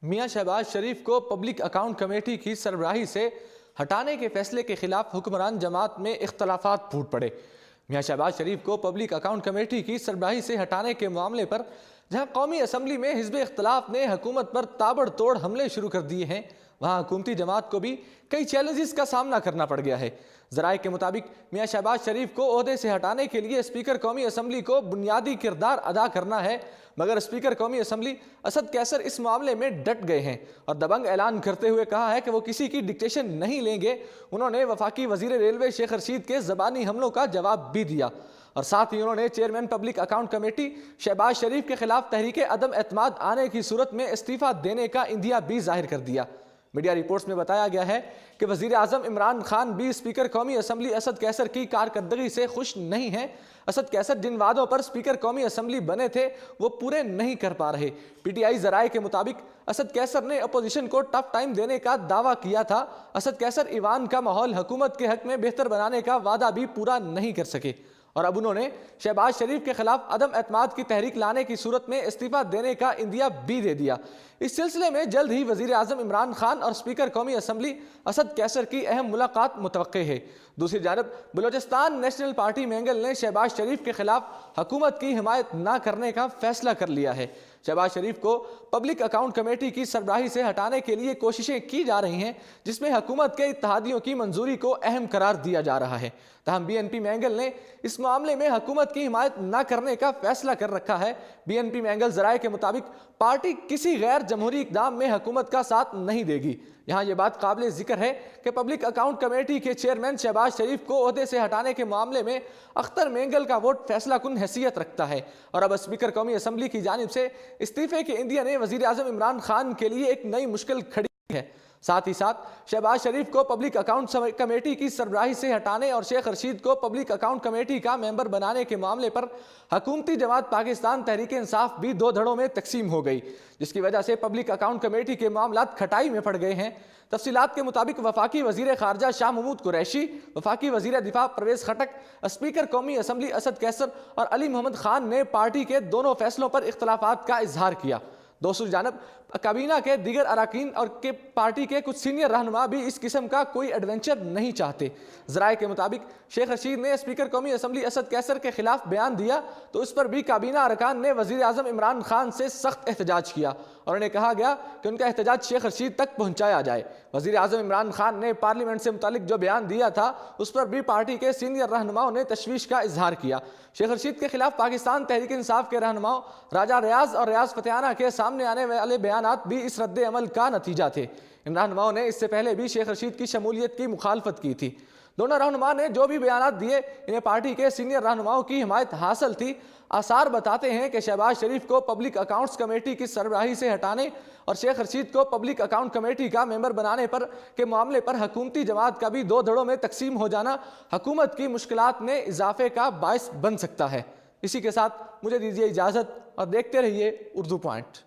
میاں شہباز شریف کو public account committee کی سربراہی سے ہٹانے کے فیصلے کے خلاف حکمران جماعت میں اختلافات پھوٹ پڑے۔ میاں شہباز شریف کو پبلک اکاؤنٹ کمیٹی کی سربراہی سے ہٹانے کے معاملے پر جہاں قومی اسمبلی میں حزب اختلاف نے حکومت پر تابڑ توڑ حملے شروع کر دیے ہیں، وہاں حکومتی جماعت کو بھی کئی چیلنجز کا سامنا کرنا پڑ گیا ہے۔ ذرائع کے مطابق میاں شہباز شریف کو عہدے سے ہٹانے کے لیے اسپیکر قومی اسمبلی کو بنیادی کردار ادا کرنا ہے، مگر اسپیکر قومی اسمبلی اسد کیسر اس معاملے میں ڈٹ گئے ہیں اور دبنگ اعلان کرتے ہوئے کہا ہے کہ وہ کسی کی ڈکٹیشن نہیں لیں گے۔ انہوں نے وفاقی وزیر ریلوے شیخ رشید کے زبانی حملوں کا جواب بھی دیا اور ساتھ ہی انہوں نے chairman public account committee Shahbaz Sharif کے خلاف تحریک عدم اعتماد آنے کی صورت میں استعفیٰ دینے کا اندیہ بھی ظاہر کر دیا۔ میڈیا رپورٹس میں بتایا گیا ہے کہ وزیر اعظم عمران خان بھی اسپیکر قومی اسمبلی اسد کیسر کی کارکردگی سے خوش نہیں ہیں۔ اسد کیسر جن وعدوں پر اسپیکر قومی اسمبلی بنے تھے وہ پورے نہیں کر پا رہے۔ پی ٹی آئی ذرائع کے مطابق اسد کیسر نے اپوزیشن کو ٹف ٹائم دینے کا دعویٰ کیا تھا۔ اسد کیسر ایوان کا ماحول حکومت کے حق میں بہتر بنانے کا وعدہ بھی پورا نہیں کر سکے اور اب انہوں نے شہباز شریف کے خلاف عدم اعتماد کی تحریک لانے کی صورت میں استعفیٰ دینے کا اندیہ بھی دے دیا۔ اس سلسلے میں جلد ہی وزیر اعظم عمران خان اور اسپیکر قومی اسمبلی اسد کیسر کی اہم ملاقات متوقع ہے۔ دوسری جانب بلوچستان نیشنل پارٹی مینگل نے شہباز شریف کے خلاف حکومت کی حمایت نہ کرنے کا فیصلہ کر لیا ہے۔ شہباز شریف کو پبلک اکاؤنٹ کمیٹی کی سربراہی سے ہٹانے کے لیے کوششیں کی جا رہی ہیں، جس میں حکومت کے اتحادیوں کی منظوری کو اہم قرار دیا جا رہا ہے۔ تاہم بی این پی مینگل نے اس معاملے میں حکومت کی حمایت نہ کرنے کا فیصلہ کر رکھا ہے۔ بی این پی مینگل ذرائع کے مطابق پارٹی کسی غیر جمہوری اقدام میں حکومت کا ساتھ نہیں دے گی۔ یہاں یہ بات قابل ذکر ہے کہ پبلک اکاؤنٹ کمیٹی کے چیئرمین شہباز شریف کو عہدے سے ہٹانے کے معاملے میں اختر مینگل کا ووٹ فیصلہ کن حیثیت رکھتا ہے اور اب اسپیکر قومی اسمبلی کی جانب سے استعفے کے اندیہ نے وزیر اعظم عمران خان کے لیے ایک نئی مشکل کھڑی ہے۔ ساتھ ہی ساتھ شہباز شریف کو پبلک اکاؤنٹ کمیٹی کی سربراہی سے ہٹانے اور شیخ رشید کو پبلک اکاؤنٹ کمیٹی کا ممبر بنانے کے معاملے پر حکومتی جماعت پاکستان تحریک انصاف بھی دو دھڑوں میں تقسیم ہو گئی، جس کی وجہ سے پبلک اکاؤنٹ کمیٹی کے معاملات کھٹائی میں پڑ گئے ہیں۔ تفصیلات کے مطابق وفاقی وزیر خارجہ شاہ محمود قریشی، وفاقی وزیر دفاع پرویز خٹک، اسپیکر قومی اسمبلی اسد کیسر اور علی محمد خان نے پارٹی کے دونوں فیصلوں پر اختلافات کا اظہار کیا۔ دوسری جانب کابینہ کے دیگر اراکین اور پارٹی کے کچھ سینئر رہنما بھی اس قسم کا کوئی ایڈونچر نہیں چاہتے۔ ذرائع کے مطابق شیخ رشید نے اسپیکر قومی اسمبلی اسد کیسر کے خلاف بیان دیا تو اس پر بھی کابینہ ارکان نے وزیر اعظم عمران خان سے سخت احتجاج کیا اور انہیں کہا گیا کہ ان کا احتجاج شیخ رشید تک پہنچایا جائے۔ وزیر اعظم عمران خان نے پارلیمنٹ سے متعلق جو بیان دیا تھا اس پر بھی پارٹی کے سینئر رہنماؤں نے تشویش کا اظہار کیا۔ شیخ رشید کے خلاف پاکستان تحریک انصاف کے رہنماؤں راجہ ریاض اور ریاض فتحانہ کے سامنے آنے والے بیانات بھی اس رد عمل کا نتیجہ تھے۔ ان رہنماؤں نے اس سے پہلے بھی شیخ رشید کی شمولیت کی مخالفت کی تھی۔ دونوں رہنما نے جو بھی بیانات دیے انہیں پارٹی کے سینئر رہنماؤں کی حمایت حاصل تھی۔ آثار بتاتے ہیں کہ شہباز شریف کو پبلک اکاؤنٹس کمیٹی کی سربراہی سے ہٹانے اور شیخ رشید کو پبلک اکاؤنٹ کمیٹی کا ممبر بنانے کے معاملے پر حکومتی جماعت کا بھی دو دھڑوں میں تقسیم ہو جانا حکومت کی مشکلات میں اضافے کا باعث بن سکتا ہے۔ اسی کے ساتھ مجھے دیجیے اجازت اور دیکھتے رہیے اردو پوائنٹ۔